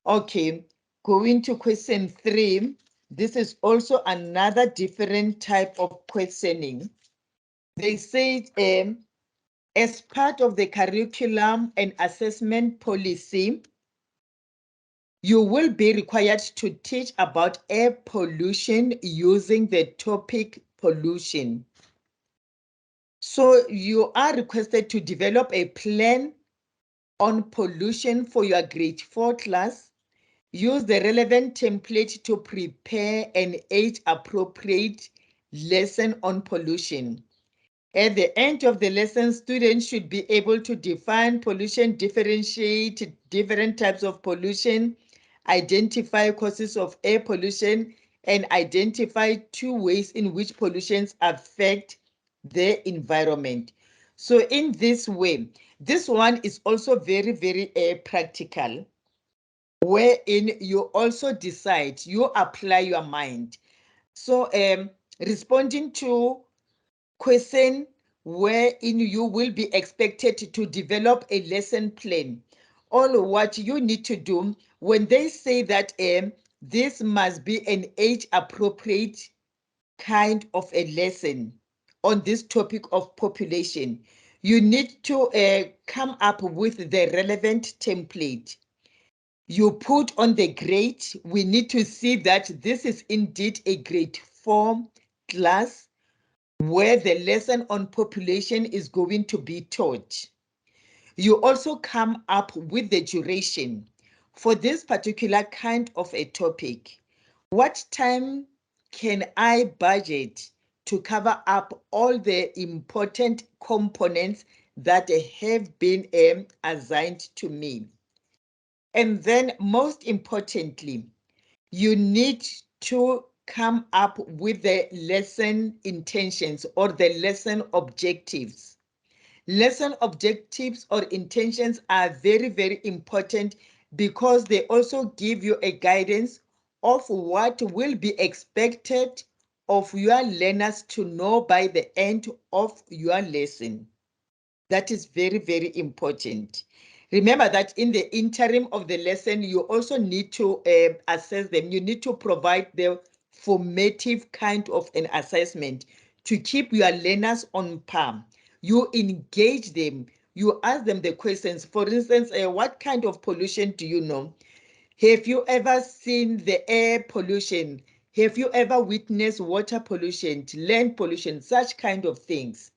Okay, going to question 3. This is also another different type of questioning. They say, as part of the curriculum and assessment policy, you will be required to teach about air pollution using the topic pollution. So you are requested to develop a plan on pollution for your grade 4 class. Use the relevant template to prepare an age-appropriate lesson on pollution. At the end of the lesson, students should be able to define pollution, differentiate different types of pollution, identify causes of air pollution, and identify 2 ways in which pollutions affect the environment. So in this way, this one is also very, very practical, wherein you also decide, you apply your mind. So responding to question wherein you will be expected to develop a lesson plan. All what you need to do when they say that this must be an age-appropriate kind of a lesson on this topic of population, you need to come up with the relevant template. You put on the grade. We need to see that this is indeed a grade 4 class where the lesson on population is going to be taught. You also come up with the duration for this particular kind of a topic. What time can I budget to cover up all the important components that have been assigned to me? And then most importantly, you need to come up with the lesson intentions or the lesson objectives. Lesson objectives or intentions are very, very important because they also give you a guidance of what will be expected of your learners to know by the end of your lesson. That is very, very important. Remember that in the interim of the lesson, you also need to assess them. You need to provide the formative kind of an assessment to keep your learners on par. You engage them. You ask them the questions. For instance, what kind of pollution do you know? Have you ever seen the air pollution? Have you ever witnessed water pollution, land pollution, such kind of things?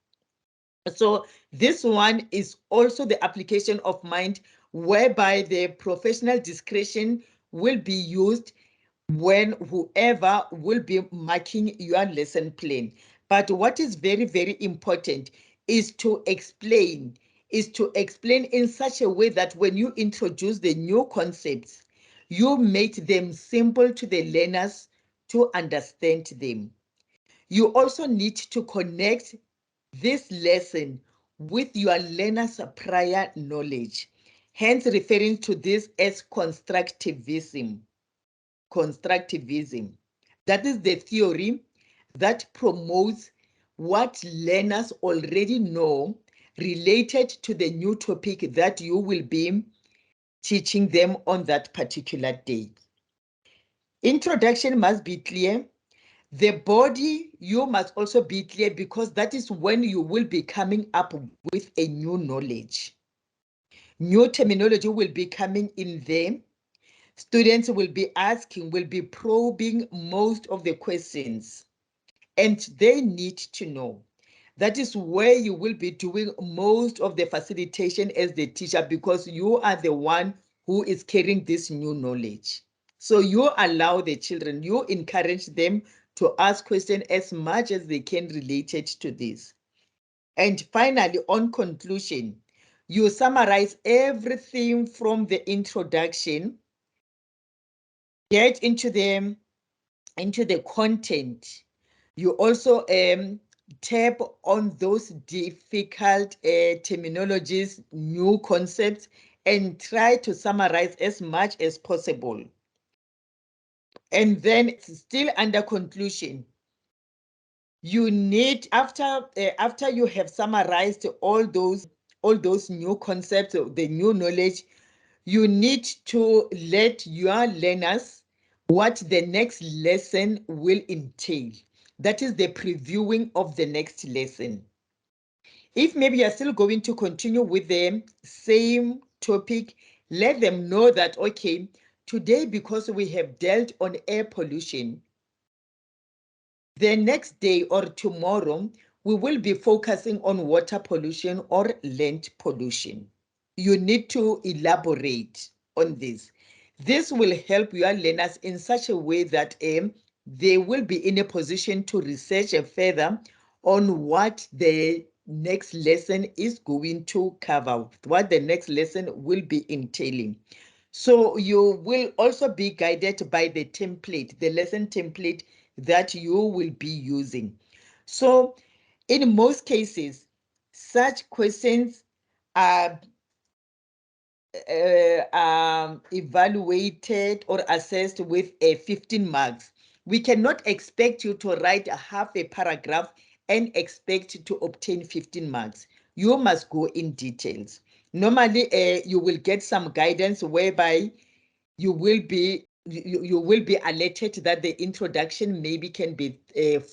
So this one is also the application of mind, whereby the professional discretion will be used when whoever will be marking your lesson plan. But what is very, very important is to explain in such a way that when you introduce the new concepts, you make them simple to the learners to understand them. You also need to connect this lesson with your learner's prior knowledge, hence referring to this as constructivism. Constructivism. That is the theory that promotes what learners already know related to the new topic that you will be teaching them on that particular day. Introduction must be clear. The body, you must also be clear because that is when you will be coming up with a new knowledge. New terminology will be coming in there. Students will be asking, will be probing most of the questions, and they need to know. That is where you will be doing most of the facilitation as the teacher because you are the one who is carrying this new knowledge. So you allow the children, you encourage them to ask questions as much as they can related to this. And finally, on conclusion, you summarize everything from the introduction, get into the content. You also tap on those difficult terminologies, new concepts, and try to summarize as much as possible. And then it's still under conclusion. You need, after you have summarized all those new concepts, the new knowledge, you need to let your learners what the next lesson will entail. That is the previewing of the next lesson. If maybe you're still going to continue with the same topic, let them know that, okay, today, because we have dealt on air pollution, the next day or tomorrow, we will be focusing on water pollution or land pollution. You need to elaborate on this. This will help your learners in such a way that they will be in a position to research further on what the next lesson is going to cover, what the next lesson will be entailing. So you will also be guided by the template, the lesson template that you will be using. So in most cases, such questions are evaluated or assessed with a 15 marks. We cannot expect you to write half a paragraph and expect to obtain 15 marks. You must go in details. Normally, you will get some guidance whereby you will be alerted that the introduction maybe can be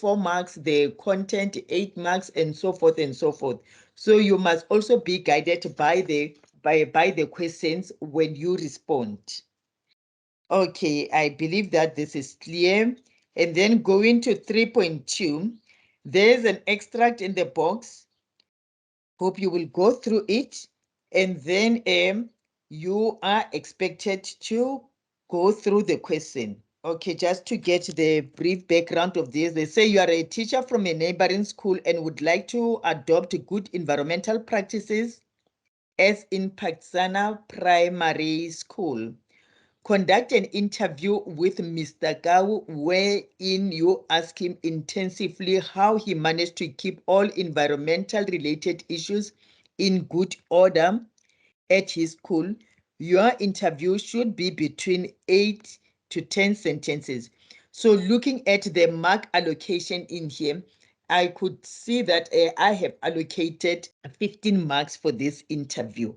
4 marks, the content 8 marks, and so forth and so forth. So you must also be guided by the questions when you respond. Okay, I believe that this is clear. And then going to 3.2, there's an extract in the box. Hope you will go through it. And then you are expected to go through the question. Okay, just to get the brief background of this, they say you are a teacher from a neighboring school and would like to adopt good environmental practices as in Paksana Primary School. Conduct an interview with Mr. Gau wherein you ask him intensively how he managed to keep all environmental related issues in good order at his school. Your interview should be between 8 to 10 sentences. So looking at the mark allocation in here, I could see that I have allocated 15 marks for this interview.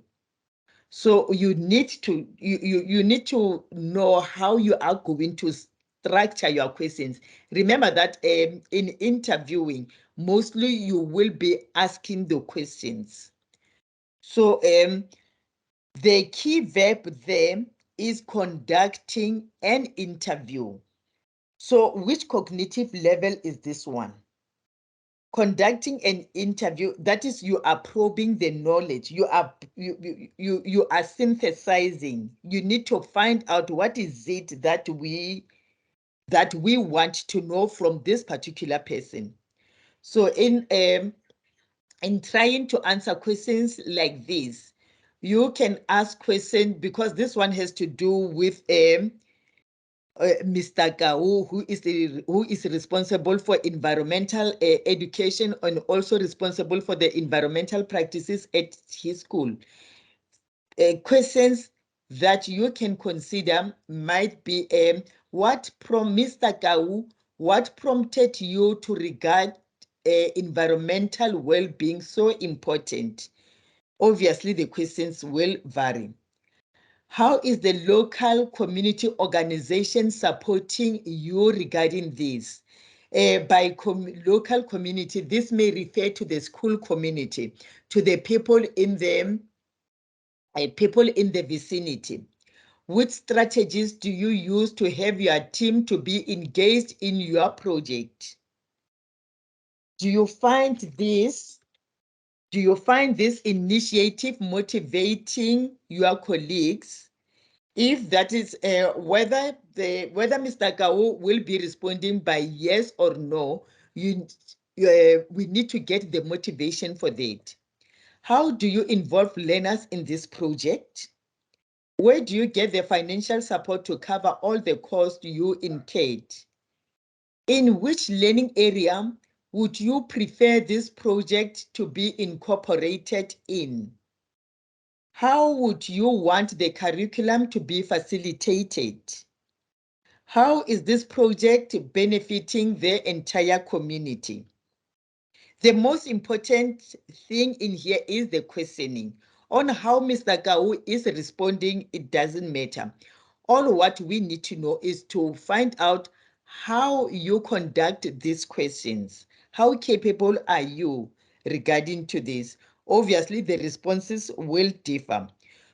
So you need to know how you are going to structure your questions. Remember that in interviewing, mostly you will be asking the questions. So the key verb there is conducting an interview. So which cognitive level is this one? Conducting an interview, that is, you are probing the knowledge, you are synthesizing. You need to find out what is it that we want to know from this particular person. So in trying to answer questions like this, you can ask questions, because this one has to do with Mr. Gau, who is responsible for environmental education and also responsible for the environmental practices at his school. Questions that you can consider might be what from Mr. Gau, what prompted you to regard environmental well-being so important? Obviously, the questions will vary. How is the local community organization supporting you regarding this? By local community, this may refer to the school community, to the people in the vicinity. Which strategies do you use to have your team to be engaged in your project? Do you find this initiative motivating your colleagues? If that is whether Mr. Gao will be responding by yes or no, we need to get the motivation for that. How do you involve learners in this project? Where do you get the financial support to cover all the costs you incurred? In which learning area would you prefer this project to be incorporated in? How would you want the curriculum to be facilitated? How is this project benefiting the entire community? The most important thing in here is the questioning. On how Mr. Kau is responding, it doesn't matter. All what we need to know is to find out how you conduct these questions. How capable are you regarding to this? Obviously, the responses will differ.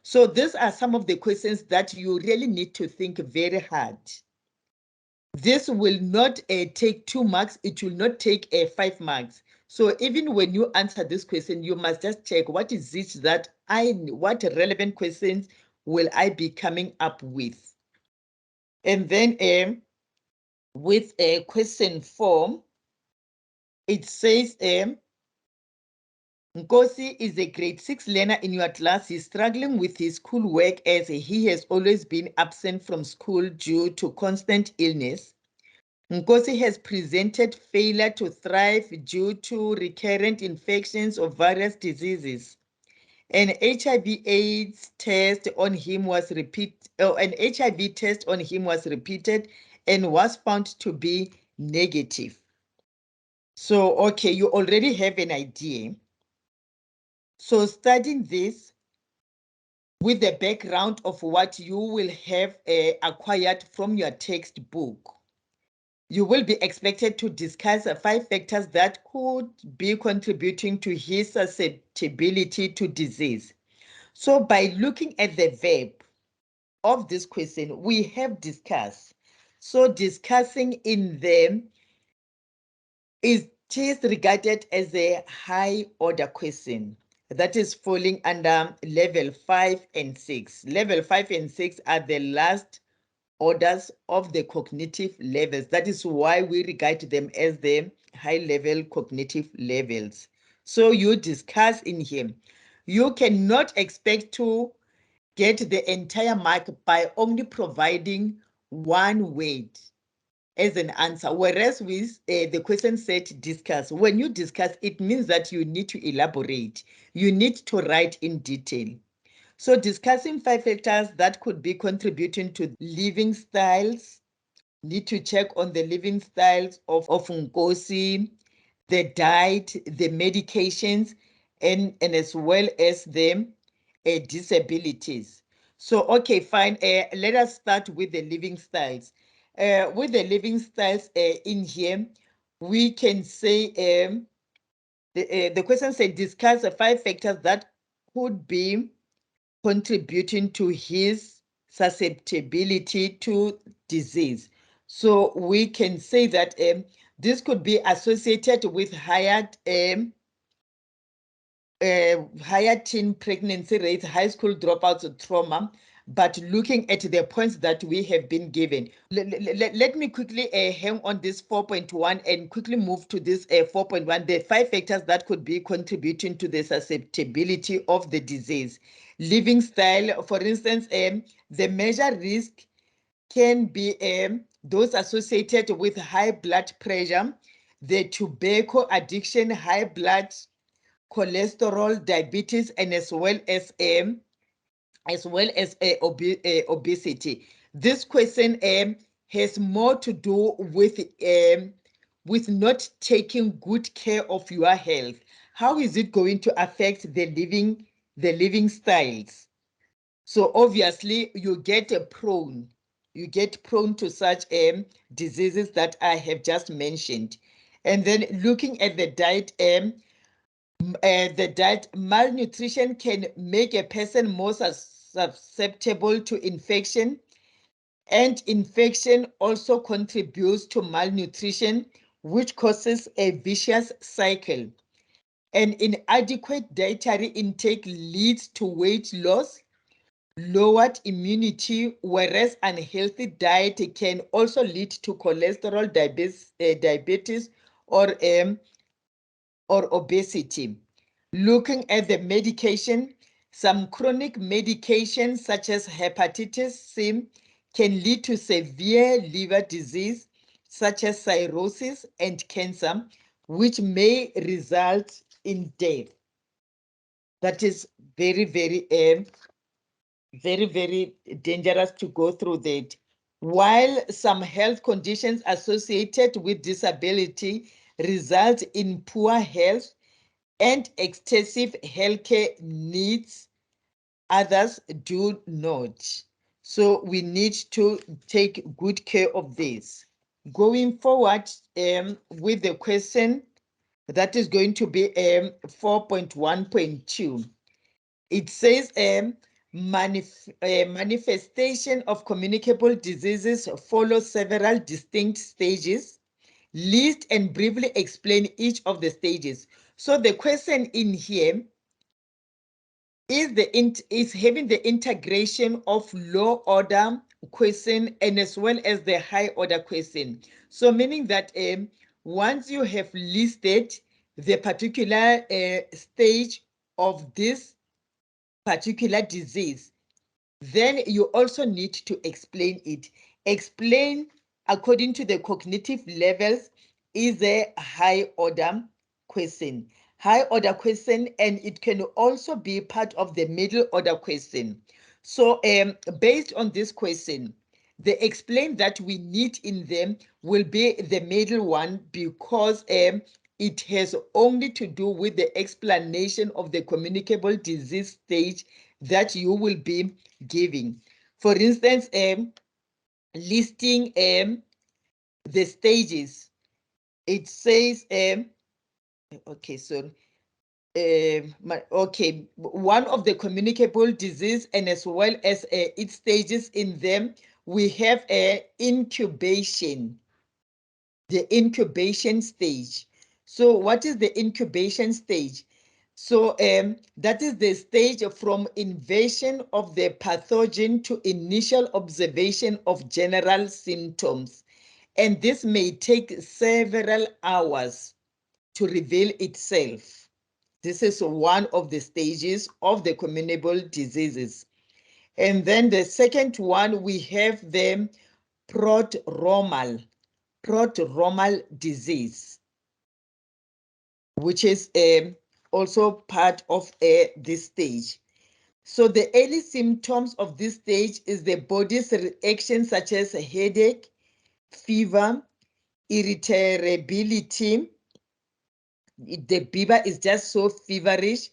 So these are some of the questions that you really need to think very hard. This will not take 2 marks. It will not take 5 marks. So even when you answer this question, you must just check what is it that what relevant questions will I be coming up with. And then with question 4, it says, Nkosi is a grade 6 learner in your class. He's struggling with his schoolwork as he has always been absent from school due to constant illness. Nkosi has presented failure to thrive due to recurrent infections of various diseases. An HIV test on him was repeated and was found to be negative. So, okay, you already have an idea. So studying this with the background of what you will have acquired from your textbook, you will be expected to discuss 5 factors that could be contributing to his susceptibility to disease. So by looking at the verb of this question, we have discussed. So discussing in them is regarded as a high order question that is falling under level 5 and 6. Level 5 and 6 are the last orders of the cognitive levels. That is why we regard them as the high level cognitive levels. So you discuss in here. You cannot expect to get the entire mark by only providing one word as an answer, whereas with the question said discuss. When you discuss, it means that you need to elaborate. You need to write in detail. So discussing 5 factors that could be contributing to living styles. Need to check on the living styles of Nkosi, the diet, the medications, and as well as the disabilities. So, okay, fine. Let us start with the living styles. With the living styles in here, we can say the question said discuss the 5 factors that could be contributing to his susceptibility to disease. So we can say that this could be associated with higher teen pregnancy rates, high school dropouts, trauma, but looking at the points that we have been given. Let me quickly hang on this 4.1 and quickly move to this 4.1, the 5 factors that could be contributing to the susceptibility of the disease. Living style, for instance, the major risk can be those associated with high blood pressure, the tobacco addiction, high blood cholesterol, diabetes, and as well as obesity. This question has more to do with not taking good care of your health. How is it going to affect the living styles? So obviously you get prone to such diseases that I have just mentioned. And then looking at the diet, malnutrition can make a person more susceptible to infection, and infection also contributes to malnutrition, which causes a vicious cycle. An inadequate dietary intake leads to weight loss, lowered immunity, whereas unhealthy diet can also lead to cholesterol, diabetes or obesity. Looking at the medication, some chronic medications such as hepatitis C can lead to severe liver disease such as cirrhosis and cancer, which may result in death. That is very, very dangerous to go through that. While some health conditions associated with disability result in poor health and excessive healthcare needs, others do not. So we need to take good care of this. Going forward with the question that is going to be 4.1.2. It says manifestation of communicable diseases follow several distinct stages. List and briefly explain each of the stages. So the question in here is having the integration of low order question and as well as the high order question. So meaning that once you have listed the particular stage of this particular disease, then you also need to explain it. Explain according to the cognitive levels is a high order question. High order question, and it can also be part of the middle order question. So based on this question, the explain that we need in them will be the middle one because it has only to do with the explanation of the communicable disease stage that you will be giving. For instance, listing the stages, it says, okay, so okay, one of the communicable disease and as well as its stages in them, we have a incubation, the incubation stage. So what is the incubation stage? So that is the stage from invasion of the pathogen to initial observation of general symptoms. And this may take several hours to reveal itself. This is one of the stages of the communicable diseases. And then the second one, we have the prodromal disease, which is also part of this stage. So the early symptoms of this stage is the body's reaction such as a headache, fever, irritability. The fever is just so feverish,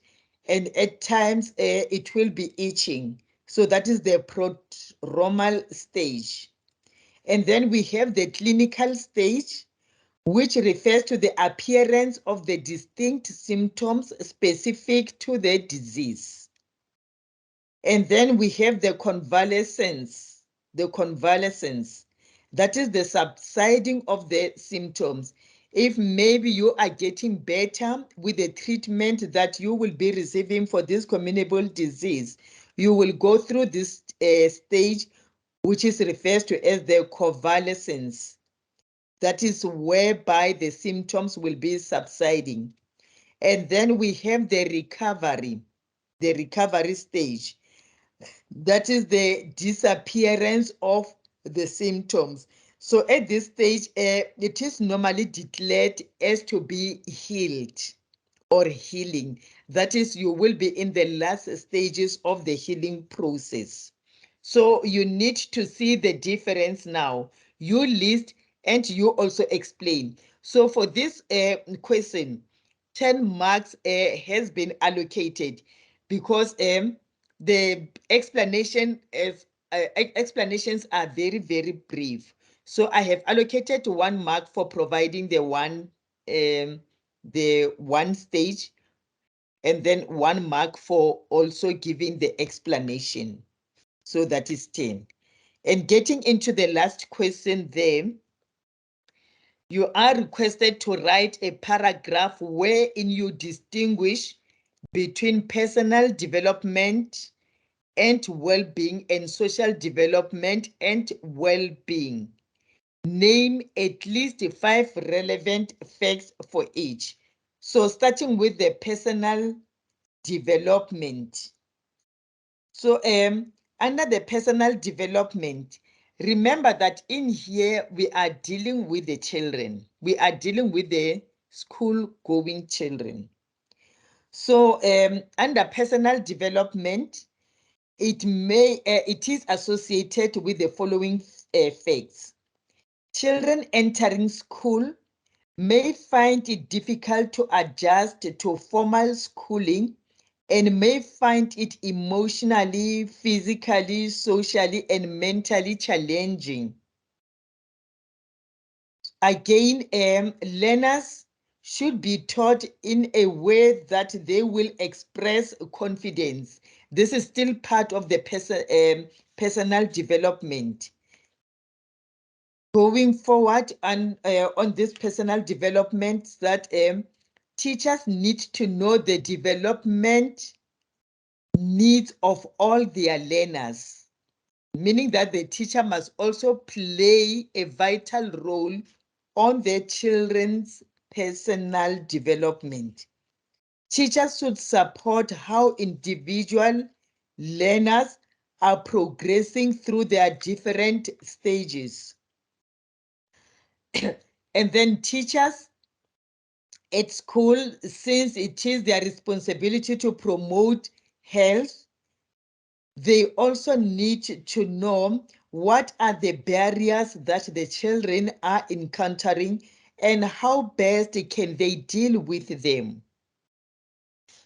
and at times it will be itching. So that is the prodromal stage. And then we have the clinical stage, which refers to the appearance of the distinct symptoms specific to the disease. And then we have the convalescence, that is the subsiding of the symptoms. If maybe you are getting better with the treatment that you will be receiving for this communicable disease, you will go through this stage, which is referred to as the convalescence. That is whereby the symptoms will be subsiding. And then we have the recovery stage. That is the disappearance of the symptoms. So at this stage, it is normally declared as to be healed or healing. That is, you will be in the last stages of the healing process. So you need to see the difference now. You list and you also explain. So for this question, 10 marks has been allocated because the explanations are very, very brief. So I have allocated 1 mark for providing the one stage, and then 1 mark for also giving the explanation. So that is 10. And getting into the last question there, you are requested to write a paragraph wherein you distinguish between personal development and well-being and social development and well-being. Name at least 5 relevant facts for each. So starting with the personal development. So under the personal development, remember that in here we are dealing with the children. We are dealing with the school-going children. So under personal development, it is associated with the following facts. Children entering school may find it difficult to adjust to formal schooling and may find it emotionally, physically, socially, and mentally challenging. Again, learners should be taught in a way that they will express confidence. This is still part of the personal development. Going forward and on this personal development, that teachers need to know the development needs of all their learners, meaning that the teacher must also play a vital role on their children's personal development. Teachers should support how individual learners are progressing through their different stages. And then teachers at school, since it is their responsibility to promote health, they also need to know what are the barriers that the children are encountering and how best can they deal with them.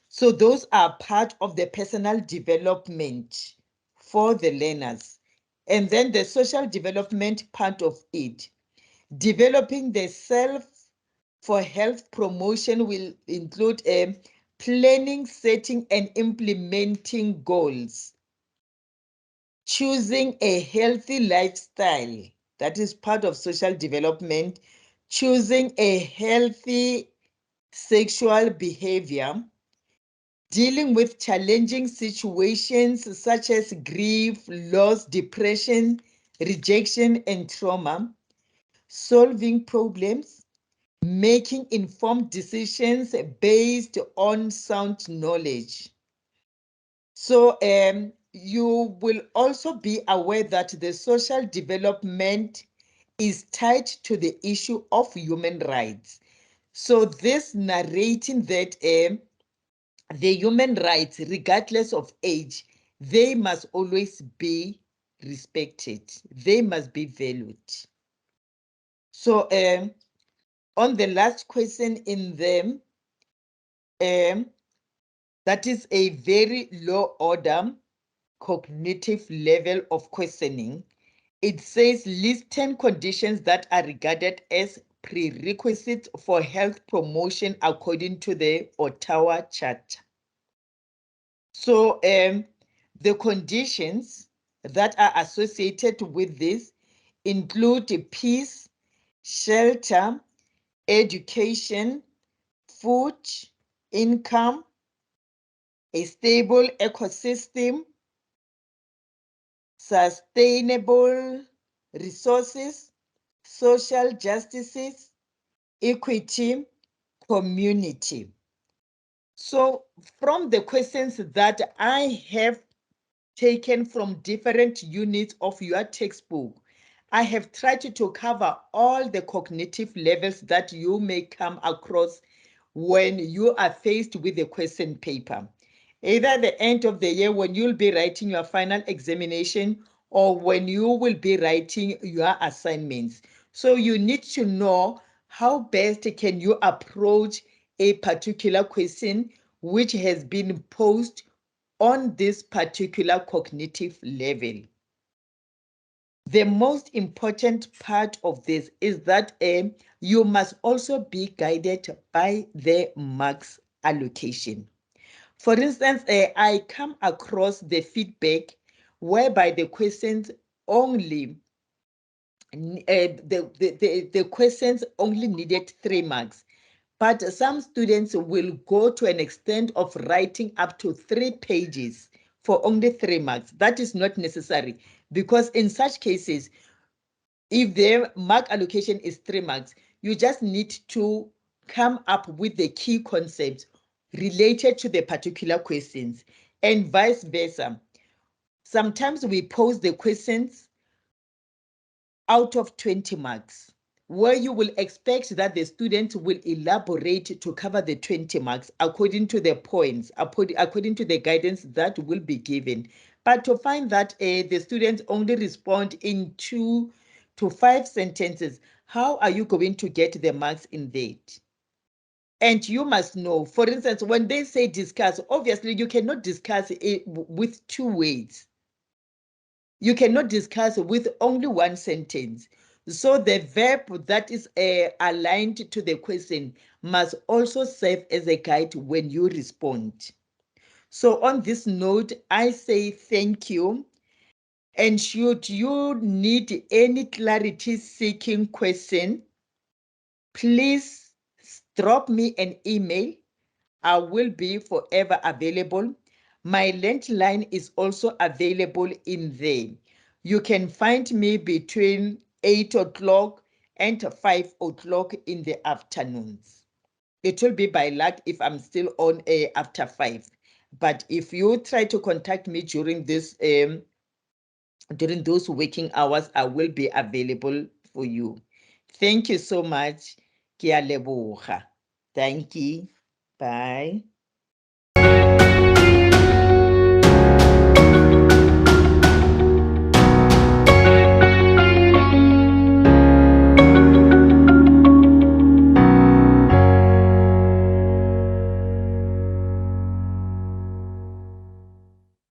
So those are part of the personal development for the learners. And then the social development part of it. Developing the self for health promotion will include planning, setting, and implementing goals. Choosing a healthy lifestyle, that is part of social development. Choosing a healthy sexual behavior. Dealing with challenging situations such as grief, loss, depression, rejection, and trauma. Solving problems. Making informed decisions based on sound knowledge. So you will also be aware that the social development is tied to the issue of human rights. So this narrating that the human rights, regardless of age, they must always be respected. They must be valued. So on the last question in them, that is a very low order cognitive level of questioning. It says list 10 conditions that are regarded as prerequisites for health promotion according to the Ottawa Charter. So the conditions that are associated with this include peace, shelter, education, food, income, a stable ecosystem, sustainable resources, social justices, equity, community. So from the questions that I have taken from different units of your textbook, I have tried to cover all the cognitive levels that you may come across when you are faced with a question paper. Either at the end of the year when you'll be writing your final examination or when you will be writing your assignments. So you need to know how best can you approach a particular question which has been posed on this particular cognitive level. The most important part of this is that you must also be guided by the marks allocation. For instance, I come across the feedback whereby the questions only the questions only needed 3 marks. But some students will go to an extent of writing up to 3 pages for only 3 marks. That is not necessary because in such cases, if the mark allocation is 3 marks, you just need to come up with the key concepts related to the particular questions and vice versa. Sometimes we pose the questions out of 20 marks, where you will expect that the student will elaborate to cover the 20 marks according to the points, according to the guidance that will be given. But to find that the students only respond in 2 to 5 sentences, how are you going to get the marks in that? And you must know, for instance, when they say discuss, obviously you cannot discuss it with two words. You cannot discuss with only one sentence. So the verb that is aligned to the question must also serve as a guide when you respond. So on this note, I say thank you. And should you need any clarity-seeking question, please drop me an email. I will be forever available. My landline is also available in there. You can find me between 8 o'clock and 5 o'clock in the afternoons. It will be by luck if I'm still on air after 5. But if you try to contact me during those working hours, I will be available for you. Thank you so much. Ke a leboga. Thank you. Bye.